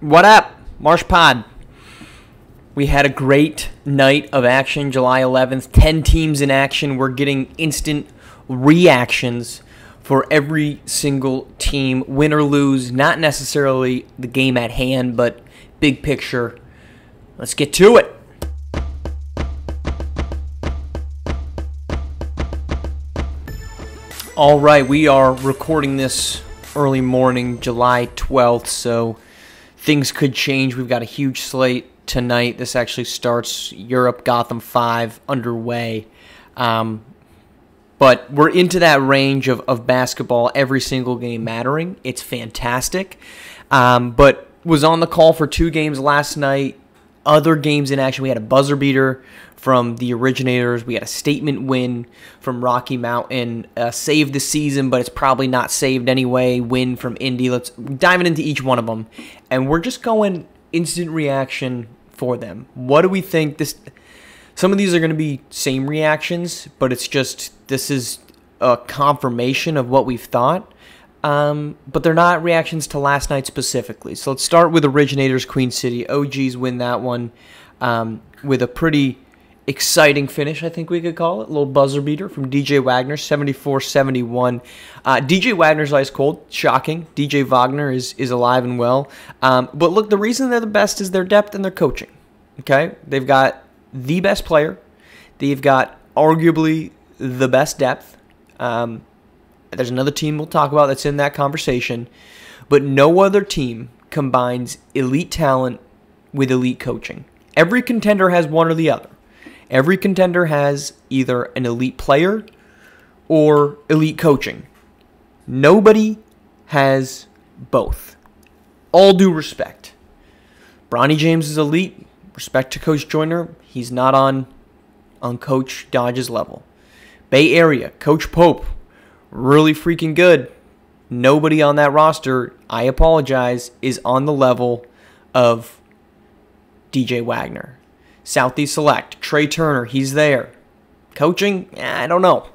What up, Marsh Pod? We had a great night of action, July 11th. 10 teams in action. We're getting instant reactions for every single team, win or lose. Not necessarily the game at hand, but big picture. Let's get to it. All right, we are recording this early morning, July 12th, so things could change. We've got a huge slate tonight. This actually starts Europe Gotham 5 underway. But we're into that range of basketball, every single game mattering. It's fantastic. But was on the call for 2 games last night. Other games in action. We had a buzzer beater from the Originators. We had a statement win from Rocky Mountain. Saved the season, but it's probably not saved anyway. Win from Indy. Let's dive into each one of them. And we're just going instant reaction for them. What do we think? Some of these are going to be same reactions, but it's just this is a confirmation of what we've thought. But they're not reactions to last night specifically. So let's start with Originators, Queen City. OGs win that one with a pretty exciting finish, I think we could call it. A little buzzer beater from DJ Wagner, 74-71. DJ Wagner's ice cold. Shocking. DJ Wagner is alive and well. But look, the reason they're the best is their depth and their coaching. Okay? They've got the best player. They've got arguably the best depth. There's another team we'll talk about that's in that conversation. But no other team combines elite talent with elite coaching. Every contender has one or the other. Every contender has either an elite player or elite coaching. Nobody has both. All due respect. Bronny James is elite. Respect to Coach Joyner. He's not on Coach Dodge's level. Bay Area, Coach Pope. Really freaking good. Nobody on that roster, I apologize, is on the level of DJ Wagner. Southeast Select, Trey Turner, he's there. Coaching, I don't know.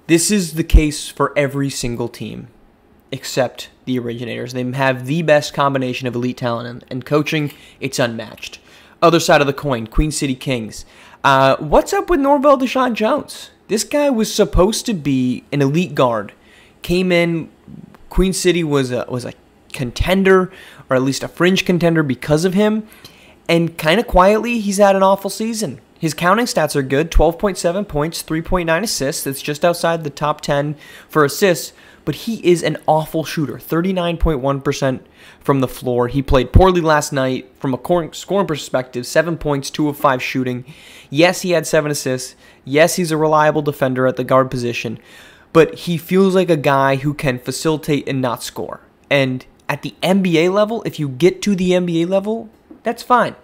This is the case for every single team except the Originators. They have the best combination of elite talent and coaching. It's unmatched. Other side of the coin, Queen City Kings. What's up with Norvell Deshaun Jones? This guy was supposed to be an elite guard. Came in, Queen City was a contender, or at least a fringe contender because of him. And kind of quietly, he's had an awful season. His counting stats are good, 12.7 points, 3.9 assists. That's just outside the top 10 for assists. But he is an awful shooter, 39.1% from the floor. He played poorly last night from a scoring perspective, 7 points, 2 of 5 shooting. Yes, he had 7 assists. Yes, he's a reliable defender at the guard position. But he feels like a guy who can facilitate and not score. And at the NBA level, if you get to the NBA level, that's fine.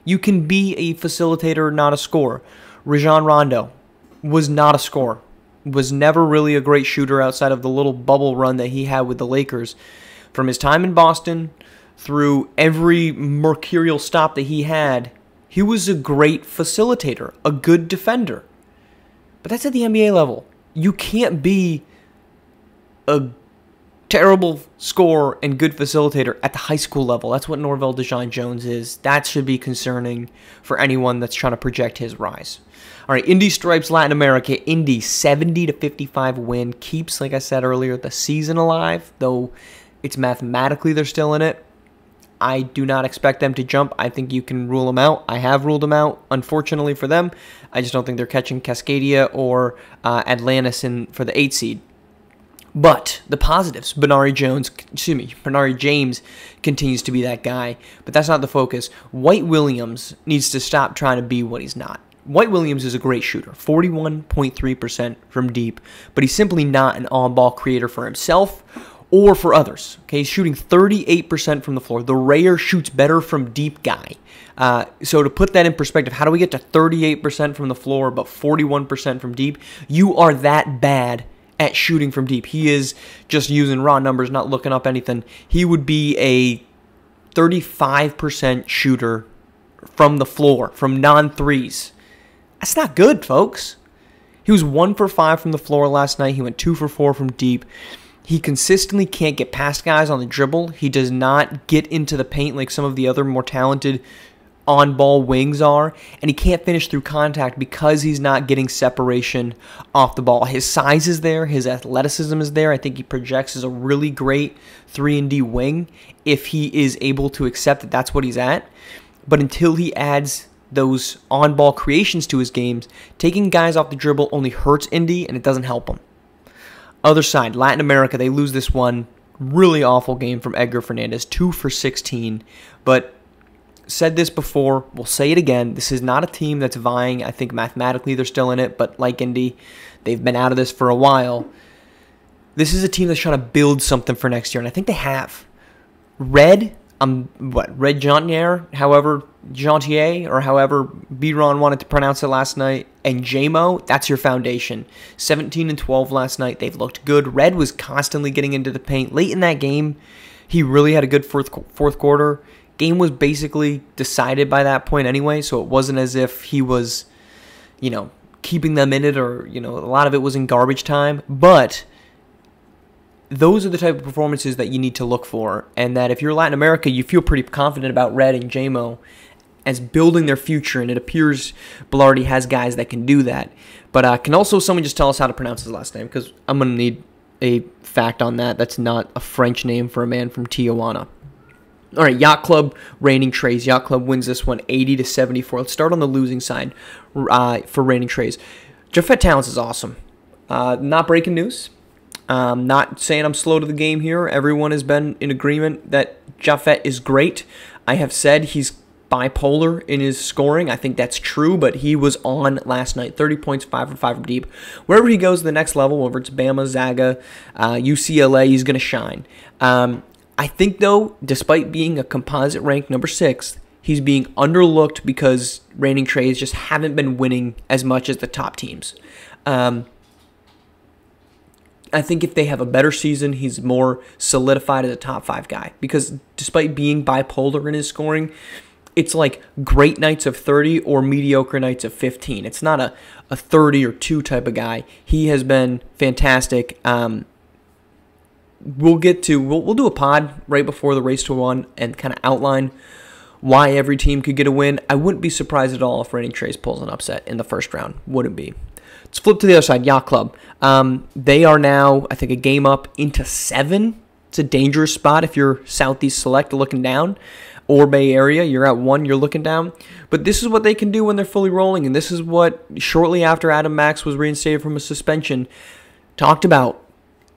You can be a facilitator, not a scorer. Rajon Rondo was not a scorer. Was never really a great shooter outside of the little bubble run that he had with the Lakers. From his time in Boston through every mercurial stop that he had, he was a great facilitator, a good defender. But that's at the NBA level. You can't be a terrible scorer and good facilitator at the high school level. That's what Norvell Deshaun Jones is. That should be concerning for anyone that's trying to project his rise. All right, Indy Stripes Latin America. Indy 70-55 win. Keeps, like I said earlier, the season alive, though it's mathematically they're still in it. I do not expect them to jump. I think you can rule them out. I have ruled them out, unfortunately for them. I just don't think they're catching Cascadia or Atlantis for the 8 seed. But the positives, Bernard James continues to be that guy, but that's not the focus. White Williams needs to stop trying to be what he's not. White Williams is a great shooter, 41.3% from deep, but he's simply not an on-ball creator for himself or for others. Okay, he's shooting 38% from the floor. The Rayer shoots better from deep guy. So to put that in perspective, how do we get to 38% from the floor but 41% from deep? You are that bad at shooting from deep. He is just using raw numbers, not looking up anything. He would be a 35% shooter from the floor, from non-threes. That's not good, folks. He was 1 for 5 from the floor last night. He went 2 for 4 from deep. He consistently can't get past guys on the dribble. He does not get into the paint like some of the other more talented on-ball wings are, and he can't finish through contact because he's not getting separation off the ball. His size is there. His athleticism is there. I think he projects as a really great 3-and-D wing if he is able to accept that that's what he's at. But until he adds those on-ball creations to his games, taking guys off the dribble only hurts Indy, and it doesn't help him. Other side, Latin America, they lose this one. Really awful game from Edgar Fernandez, 2 for 16. But said this before, we'll say it again. This is not a team that's vying. I think mathematically they're still in it, but like Indy, they've been out of this for a while. This is a team that's trying to build something for next year, and I think they have. Red Jantier, or however B-Ron wanted to pronounce it last night, and JMO, that's your foundation. 17 and 12 last night. They've looked good. Red was constantly getting into the paint. Late in that game, he really had a good fourth quarter. Game was basically decided by that point anyway, so it wasn't as if he was, keeping them in it, or, a lot of it was in garbage time. But those are the type of performances that you need to look for, and that if you're Latin America, you feel pretty confident about Red and JMO as building their future, and it appears Bilardi has guys that can do that. But can also someone just tell us how to pronounce his last name, because I'm going to need a fact on that. That's not a French name for a man from Tijuana. All right, Yacht Club, reigning Trays. Yacht Club wins this one 80-74. Let's start on the losing side for reigning Trays. Jafet Talents is awesome. Not breaking news. Not saying I'm slow to the game here. Everyone has been in agreement that Jafet is great. I have said he's bipolar in his scoring. I think that's true, but he was on last night. 30 points, 5 for 5 from deep. Wherever he goes to the next level, whether it's Bama, Zaga, UCLA, he's going to shine. I think, though, despite being a composite ranked number 6, he's being underlooked because reigning Trays just haven't been winning as much as the top teams. I think if they have a better season, he's more solidified as a top 5 guy. Because despite being bipolar in his scoring, it's like great nights of 30 or mediocre nights of 15. It's not a 30 or 2 type of guy. He has been fantastic. We'll do a pod right before the race to 1 and kind of outline why every team could get a win. I wouldn't be surprised at all if reigning Trays pulls an upset in the first round. Wouldn't be. Let's flip to the other side, Yacht Club. They are now, I think, a game up into 7. It's a dangerous spot if you're Southeast Select looking down, or Bay Area. You're at 1, you're looking down. But this is what they can do when they're fully rolling, and this is what, shortly after Adam Max was reinstated from a suspension, talked about.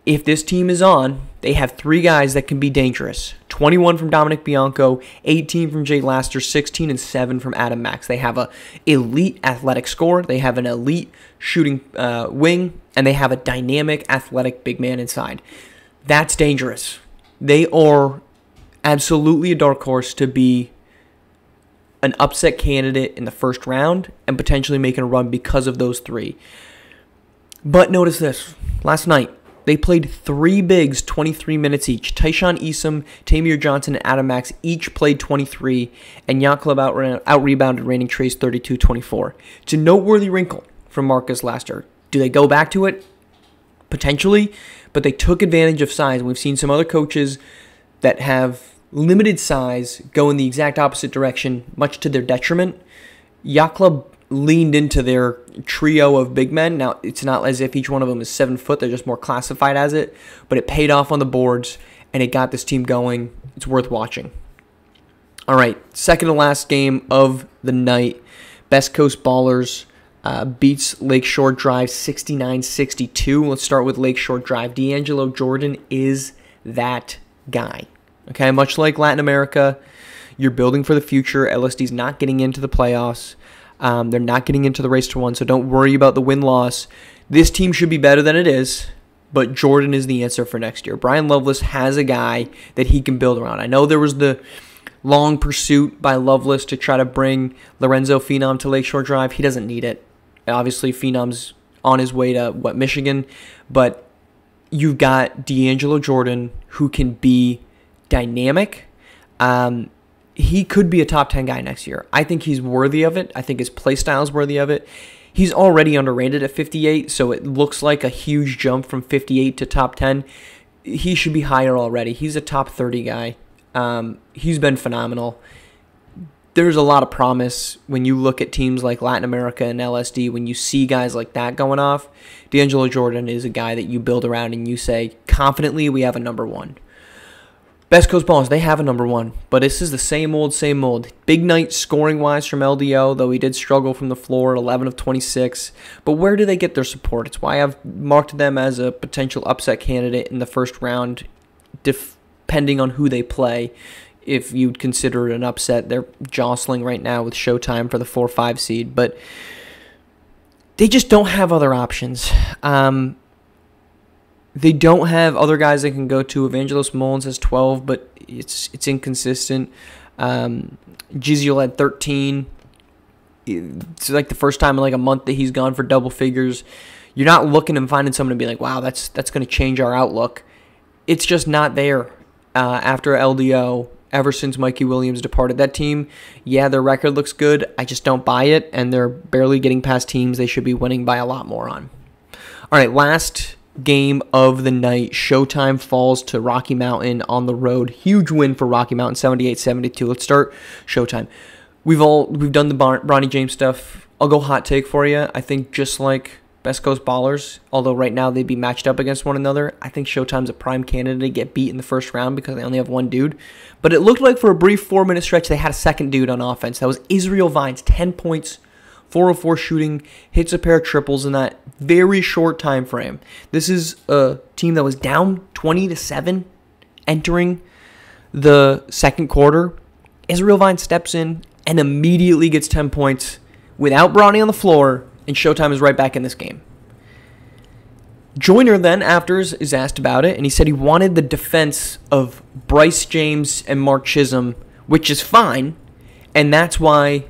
If this team is on, they have 3 guys that can be dangerous. 21 from Dominic Bianco, 18 from Jay Laster, 16 and 7 from Adam Max. They have an elite athletic scorer, they have an elite shooting wing, and they have a dynamic athletic big man inside. That's dangerous. They are absolutely a dark horse to be an upset candidate in the first round and potentially making a run because of those 3. But notice this. Last night, they played 3 bigs, 23 minutes each. Tyshawn Easom, Tamir Johnson, and Adam Max each played 23, and Yacht Club out-rebounded reigning Trays 32-24. It's a noteworthy wrinkle from Marcus Laster. Do they go back to it? Potentially, but they took advantage of size. We've seen some other coaches that have limited size go in the exact opposite direction, much to their detriment. Yacht Club leaned into their trio of big men. Now, it's not as if each one of them is 7 foot. They're just more classified as it. But it paid off on the boards, and it got this team going. It's worth watching. All right, second to last game of the night. Best Coast Ballers beats Lakeshore Drive 69-62. Let's start with Lakeshore Drive. D'Angelo Jordan is that guy. Okay, much like Latin America, you're building for the future. LSD's not getting into the playoffs. They're not getting into the race to 1, so don't worry about the win-loss. This team should be better than it is, but Jordan is the answer for next year. Brian Loveless has a guy that he can build around. I know there was the long pursuit by Loveless to try to bring Lorenzo Phenom to Lakeshore Drive. He doesn't need it. Obviously, Phenom's on his way to, Michigan, but you've got D'Angelo Jordan who can be dynamic. He could be a top 10 guy next year. I think he's worthy of it. I think his play style is worthy of it. He's already underrated at 58, so it looks like a huge jump from 58 to top 10. he should be higher already. He's a top 30 guy. He's been phenomenal. There's a lot of promise when you look at teams like Latin America and LSD. When you see guys like that going off, D'Angelo Jordan is a guy that you build around and you say, confidently, we have a number one. Best Coast Ballers, they have a number one, but this is the same old, same old. Big night scoring-wise from LDO, though he did struggle from the floor, 11 of 26. But where do they get their support? It's why I've marked them as a potential upset candidate in the first round, depending on who they play. If you'd consider it an upset, they're jostling right now with Showtime for the 4-5 seed, but they just don't have other options. They don't have other guys they can go to. Evangelos Mullins has 12, but it's inconsistent. Giziel had 13. It's like the first time in like a month that he's gone for double figures. You're not looking and finding someone to be like, wow, that's going to change our outlook. It's just not there after LDO. Ever since Mikey Williams departed that team, yeah, their record looks good. I just don't buy it, and they're barely getting past teams they should be winning by a lot more on. All right, last game of the night. Showtime falls to Rocky Mountain on the road. Huge win for Rocky Mountain, 78-72. Let's start Showtime. We've done the Bronny James stuff. I'll go hot take for you. I think just like Best Coast Ballers, although right now they'd be matched up against one another, I think Showtime's a prime candidate to get beat in the first round because they only have one dude. But it looked like for a brief 4-minute stretch they had a second dude on offense. That was Israel Vines, 10 points, 4 of 4 shooting, hits a pair of triples in that very short time frame. This is a team that was down 20-7 entering the second quarter. Israel Vines steps in and immediately gets 10 points without Bronny on the floor, and Showtime is right back in this game. Joyner then, after, is asked about it, and he said he wanted the defense of Bryce James and Mark Chisholm, which is fine, and that's why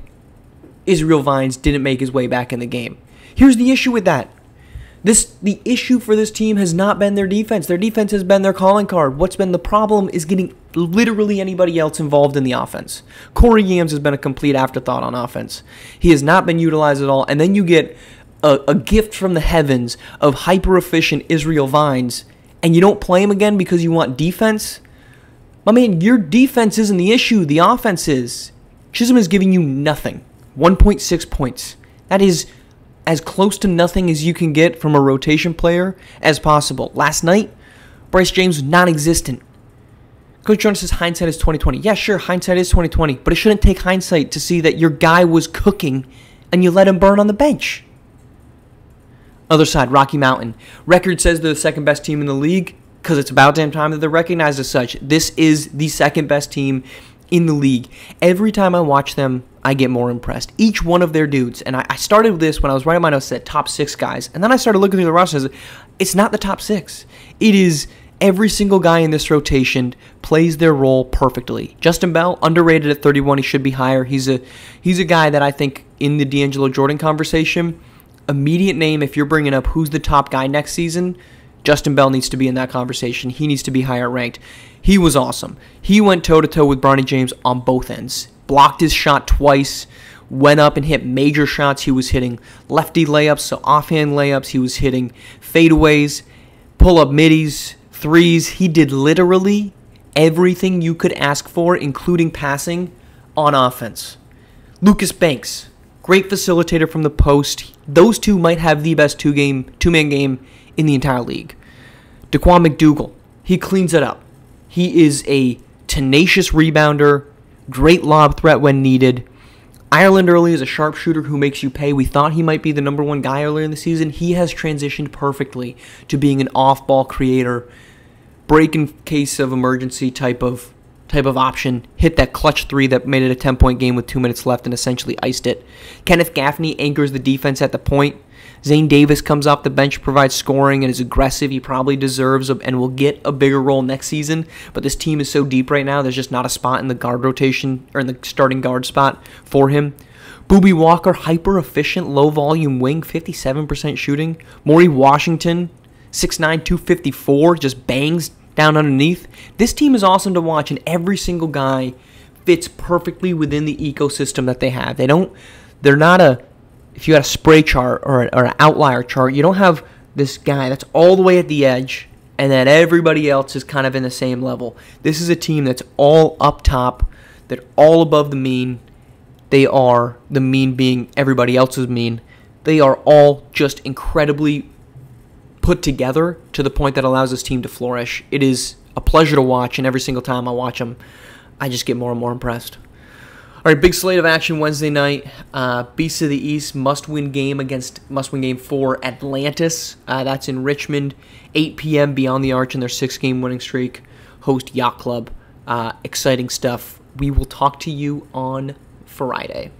Israel Vines didn't make his way back in the game. Here's the issue with that. The issue for this team has not been their defense. Their defense has been their calling card. What's been the problem is getting literally anybody else involved in the offense. Corey Yams has been a complete afterthought on offense. He has not been utilized at all. And then you get a gift from the heavens of hyper-efficient Israel Vines, and you don't play him again because you want defense? My man, your defense isn't the issue. The offense is. Chisholm is giving you nothing. 1.6 points. That is as close to nothing as you can get from a rotation player as possible. Last night, Bryce James was non-existent. Coach Jonas says hindsight is 2020. Yeah, sure, hindsight is 2020, but it shouldn't take hindsight to see that your guy was cooking and you let him burn on the bench. Other side, Rocky Mountain. Record says they're the second best team in the league because it's about damn time that they're recognized as such. This is the second best team in the league. Every time I watch them, I get more impressed. Each one of their dudes, and I started with this when I was writing my notes, said top 6 guys, and then I started looking through the roster and said, it's not the top 6. It is every single guy in this rotation plays their role perfectly. Justin Bell, underrated at 31, he should be higher. He's a guy that I think in the D'Angelo Jordan conversation, immediate name if you're bringing up who's the top guy next season, Justin Bell needs to be in that conversation. He needs to be higher ranked. He was awesome. He went toe-to-toe with Bronny James on both ends. Blocked his shot twice, went up and hit major shots. He was hitting lefty layups, so offhand layups. He was hitting fadeaways, pull-up middies, threes. He did literally everything you could ask for, including passing, on offense. Lucas Banks, great facilitator from the post. Those two might have the best two-man game in the entire league. Daquan McDougal, he cleans it up. He is a tenacious rebounder, great lob threat when needed. Ireland early is a sharpshooter who makes you pay. We thought he might be the number 1 guy earlier in the season. He has transitioned perfectly to being an off-ball creator, break in case of emergency type of option. Hit that clutch 3 that made it a 10-point game with 2 minutes left and essentially iced it. Kenneth Gaffney anchors the defense at the point. Zane Davis comes off the bench, provides scoring, and is aggressive. He probably deserves and will get a bigger role next season. But this team is so deep right now, there's just not a spot in the guard rotation or in the starting guard spot for him. Boobie Walker, hyper-efficient, low-volume wing, 57% shooting. Maury Washington, 6'9", 254, just bangs down underneath. This team is awesome to watch, and every single guy fits perfectly within the ecosystem that they have. They're not if you had a spray chart or an outlier chart, you don't have this guy that's all the way at the edge and that everybody else is kind of in the same level. This is a team that's all up top, they're all above the mean. They are, the mean being everybody else's mean. They are all just incredibly put together to the point that allows this team to flourish. It is a pleasure to watch, and every single time I watch them, I just get more and more impressed. All right, big slate of action Wednesday night. Beasts of the East must-win game for Atlantis. That's in Richmond, 8 p.m. Beyond the Arch in their 6-game winning streak. Host Yacht Club. Exciting stuff. We will talk to you on Friday.